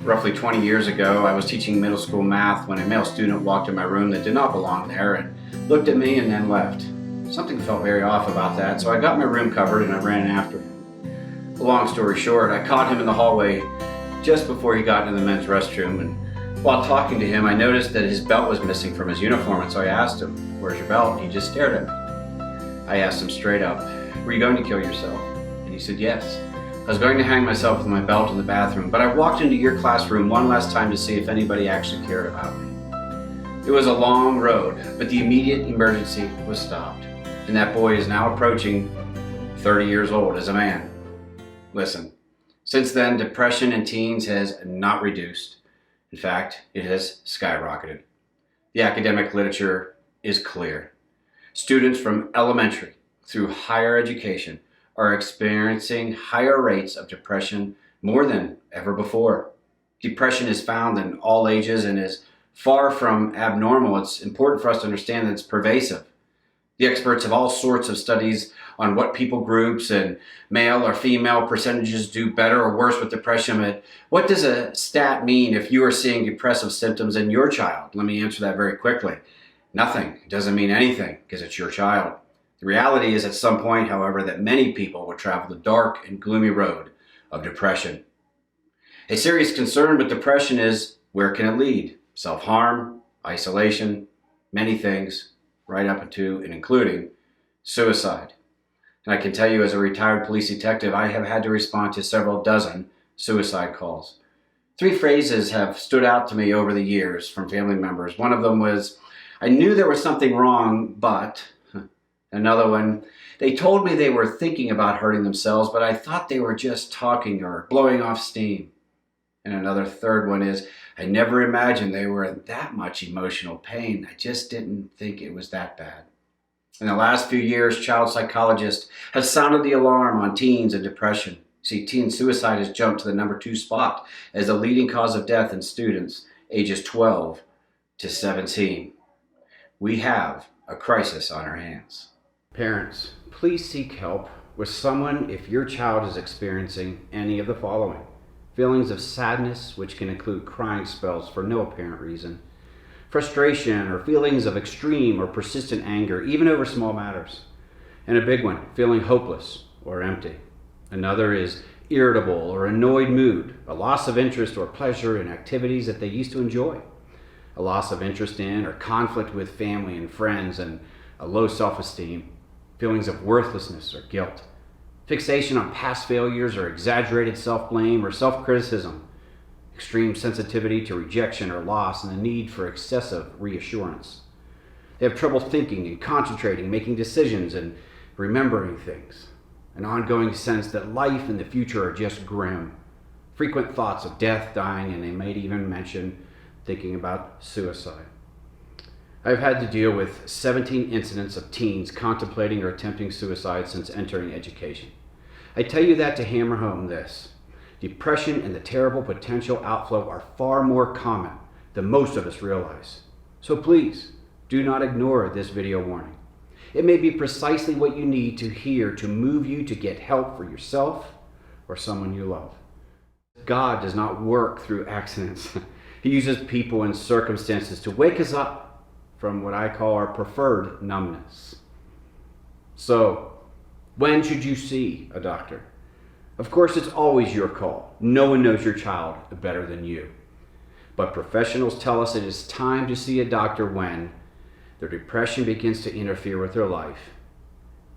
Roughly 20 years ago, I was teaching middle school math when a male student walked in my room that did not belong there and looked at me and then left. Something felt very off about that, so I got my room covered and I ran after him. Long story short, I caught him in the hallway just before he got into the men's restroom, and while talking to him, I noticed that his belt was missing from his uniform, and so I asked him, "Where's your belt?" And he just stared at me. I asked him straight up, "Were you going to kill yourself?" And he said, "Yes. I was going to hang myself with my belt in the bathroom, but I walked into your classroom one last time to see if anybody actually cared about me." It was a long road, but the immediate emergency was stopped, and that boy is now approaching 30 years old as a man. Listen, since then, depression in teens has not reduced. In fact, it has skyrocketed. The academic literature is clear. Students from elementary through higher education are experiencing higher rates of depression more than ever before. Depression is found in all ages and is far from abnormal. It's important for us to understand that it's pervasive. The experts have all sorts of studies on what people groups and male or female percentages do better or worse with depression. But what does a stat mean if you are seeing depressive symptoms in your child? Let me answer that very quickly. Nothing. It doesn't mean anything because it's your child. The reality is at some point, however, that many people will travel the dark and gloomy road of depression. A serious concern with depression is where can it lead? Self-harm, isolation, many things, right up to and including suicide. And I can tell you as a retired police detective, I have had to respond to several dozen suicide calls. 3 phrases have stood out to me over the years from family members. One of them was, "I knew there was something wrong, but..." Another one, "They told me they were thinking about hurting themselves, but I thought they were just talking or blowing off steam." And another third one is, "I never imagined they were in that much emotional pain. I just didn't think it was that bad." In the last few years, child psychologists have sounded the alarm on teens and depression. See, teen suicide has jumped to the number 2 spot as the leading cause of death in students ages 12 to 17. We have a crisis on our hands. Parents, please seek help with someone if your child is experiencing any of the following. Feelings of sadness, which can include crying spells for no apparent reason. Frustration or feelings of extreme or persistent anger, even over small matters. And a big one, feeling hopeless or empty. Another is irritable or annoyed mood, a loss of interest or pleasure in activities that they used to enjoy. A loss of interest in or conflict with family and friends, and a low self-esteem. Feelings of worthlessness or guilt, fixation on past failures or exaggerated self-blame or self-criticism, extreme sensitivity to rejection or loss, and the need for excessive reassurance. They have trouble thinking and concentrating, making decisions and remembering things. An ongoing sense that life and the future are just grim. Frequent thoughts of death, dying, and they might even mention thinking about suicide. I've had to deal with 17 incidents of teens contemplating or attempting suicide since entering education. I tell you that to hammer home this. Depression and the terrible potential outflow are far more common than most of us realize. So please, do not ignore this video warning. It may be precisely what you need to hear to move you to get help for yourself or someone you love. God does not work through accidents. He uses people and circumstances to wake us up from what I call our preferred numbness. So, when should you see a doctor? Of course, it's always your call. No one knows your child better than you. But professionals tell us it is time to see a doctor when their depression begins to interfere with their life,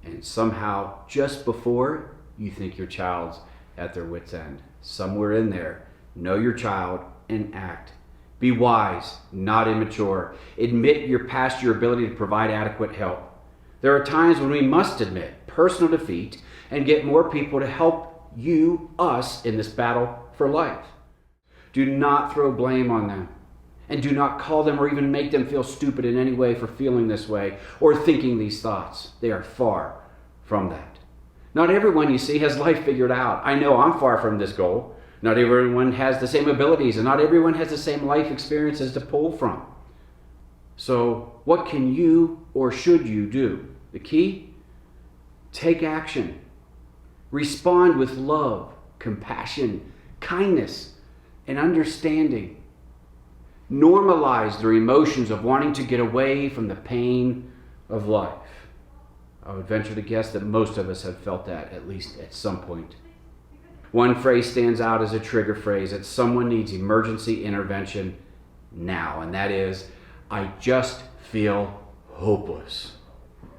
and somehow, just before you think your child's at their wit's end. Somewhere in there, know your child and act. Be wise, not immature. Admit you're past your ability to provide adequate help. There are times when we must admit personal defeat and get more people to help you, us, in this battle for life. Do not throw blame on them. And do not call them or even make them feel stupid in any way for feeling this way or thinking these thoughts. They are far from that. Not everyone you see has life figured out. I know I'm far from this goal. Not everyone has the same abilities, and not everyone has the same life experiences to pull from. So what can you or should you do? The key? Take action. Respond with love, compassion, kindness. and understanding. Normalize their emotions of wanting to get away from the pain of life. I would venture to guess that most of us have felt that, at least at some point. One phrase stands out as a trigger phrase that someone needs emergency intervention now, and that is, I just feel hopeless.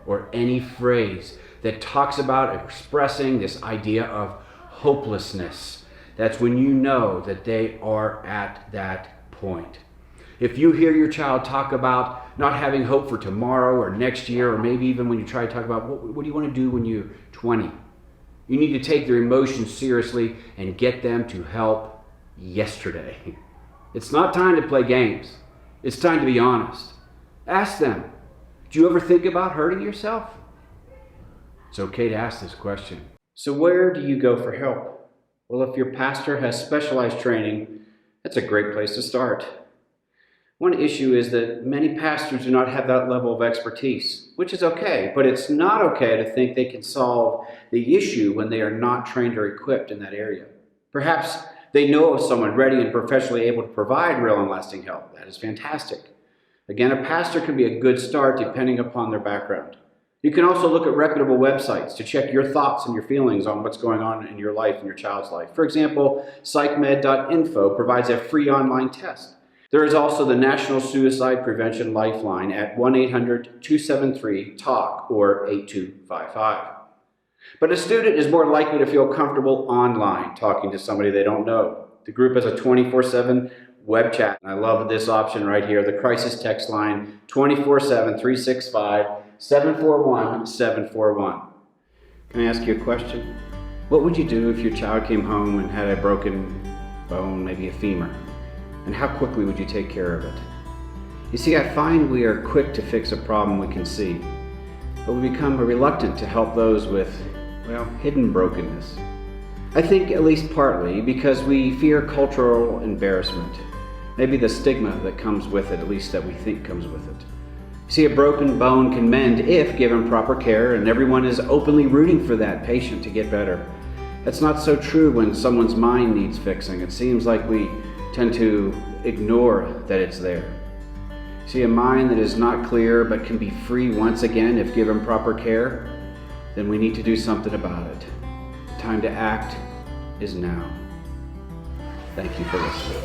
Or any phrase that talks about expressing this idea of hopelessness. That's when you know that they are at that point. If you hear your child talk about not having hope for tomorrow or next year, or maybe even when you try to talk about what do you want to do when you're 20, you need to take their emotions seriously and get them to help yesterday. It's not time to play games. It's time to be honest. Ask them, do you ever think about hurting yourself? It's okay to ask this question. So where do you go for help? Well, if your pastor has specialized training, that's a great place to start. One issue is that many pastors do not have that level of expertise, which is okay, but it's not okay to think they can solve the issue when they are not trained or equipped in that area. Perhaps they know of someone ready and professionally able to provide real and lasting help. That is fantastic. Again, a pastor can be a good start depending upon their background. You can also look at reputable websites to check your thoughts and your feelings on what's going on in your life and your child's life. For example, psychmed.info provides a free online test. There is also the National Suicide Prevention Lifeline at 1-800-273-TALK or 8255. But a student is more likely to feel comfortable online talking to somebody they don't know. The group has a 24/7 web chat. I love this option right here, the crisis text line 24/7-365-741-741. Can I ask you a question? What would you do if your child came home and had a broken bone, maybe a femur? And how quickly would you take care of it? You see, I find we are quick to fix a problem we can see, but we become reluctant to help those with, hidden brokenness. I think at least partly because we fear cultural embarrassment, maybe the stigma that comes with it, at least that we think comes with it. See, a broken bone can mend if given proper care, and everyone is openly rooting for that patient to get better. That's not so true when someone's mind needs fixing. It seems like we tend to ignore that it's there. See, a mind that is not clear but can be free once again if given proper care, then we need to do something about it. The time to act is now. Thank you for listening.